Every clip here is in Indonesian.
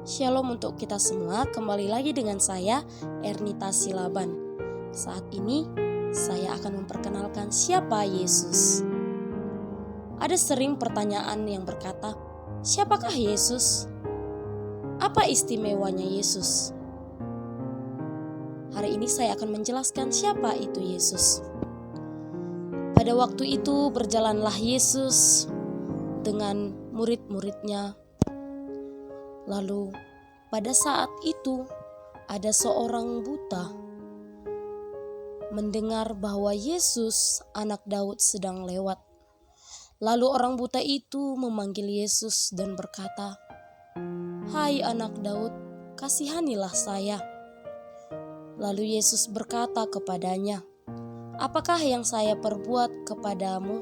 Shalom untuk kita semua, kembali lagi dengan saya Ernita Silaban. Saat ini saya akan memperkenalkan siapa Yesus. Ada sering pertanyaan yang berkata, siapakah Yesus? Apa istimewanya Yesus? Hari ini saya akan menjelaskan siapa itu Yesus. Pada waktu itu berjalanlah Yesus dengan murid-muridnya. Lalu pada saat itu ada seorang buta mendengar bahwa Yesus anak Daud sedang lewat. Lalu orang buta itu memanggil Yesus dan berkata, "Hai anak Daud, kasihanilah saya." Lalu Yesus berkata kepadanya, "Apakah yang saya perbuat kepadamu?"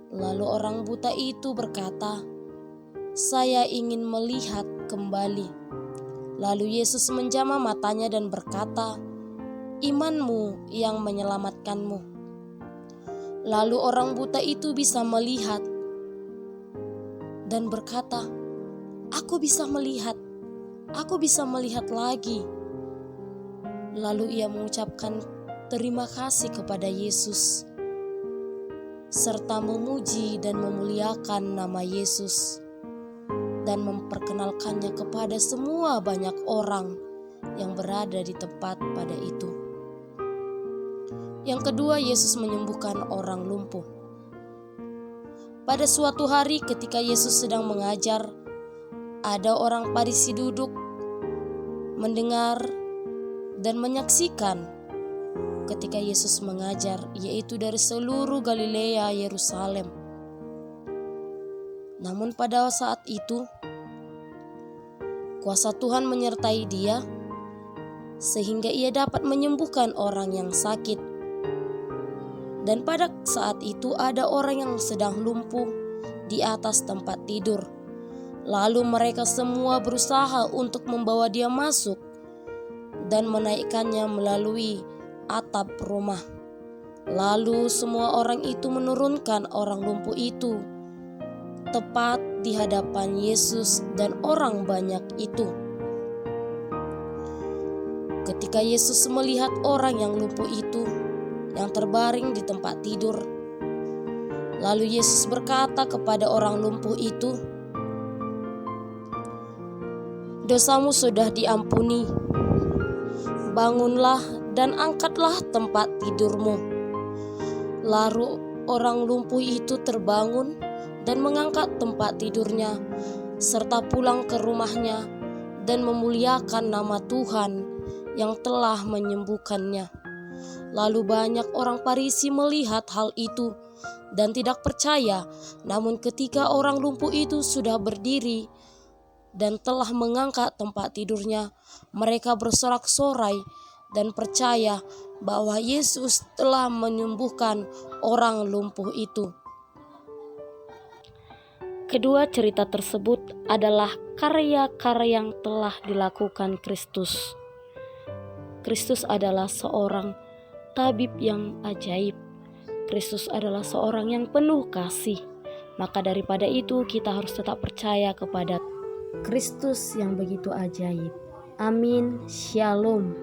Lalu orang buta itu berkata, "Saya ingin melihat kembali." Lalu Yesus menjamah matanya dan berkata, "Imanmu yang menyelamatkanmu." Lalu orang buta itu bisa melihat dan berkata, "Aku bisa melihat lagi." Lalu ia mengucapkan terima kasih kepada Yesus serta memuji dan memuliakan nama Yesus dan memperkenalkannya kepada semua banyak orang yang berada di tempat pada itu. Yang kedua, Yesus menyembuhkan orang lumpuh. Pada suatu hari ketika Yesus sedang mengajar, ada orang Farisi duduk, mendengar dan menyaksikan ketika Yesus mengajar, yaitu dari seluruh Galilea, Yerusalem. Namun pada saat itu, kuasa Tuhan menyertai dia, sehingga ia dapat menyembuhkan orang yang sakit. Dan pada saat itu ada orang yang sedang lumpuh di atas tempat tidur. Lalu mereka semua berusaha untuk membawa dia masuk dan menaikkannya melalui atap rumah. Lalu semua orang itu menurunkan orang lumpuh itu tepat di hadapan Yesus dan orang banyak itu. Ketika Yesus melihat orang yang lumpuh itu yang terbaring di tempat tidur, lalu Yesus berkata kepada orang lumpuh itu, "Dosamu sudah diampuni. Bangunlah dan angkatlah tempat tidurmu." Lalu orang lumpuh itu terbangun dan mengangkat tempat tidurnya, serta pulang ke rumahnya dan memuliakan nama Tuhan yang telah menyembuhkannya. Lalu banyak orang Farisi melihat hal itu dan tidak percaya. Namun ketika orang lumpuh itu sudah berdiri dan telah mengangkat tempat tidurnya, mereka bersorak-sorai dan percaya bahwa Yesus telah menyembuhkan orang lumpuh itu. Kedua cerita tersebut adalah karya-karya yang telah dilakukan Kristus. Kristus adalah seorang tabib yang ajaib. Kristus adalah seorang yang penuh kasih. Maka daripada itu kita harus tetap percaya kepada Kristus yang begitu ajaib. Amin. Shalom.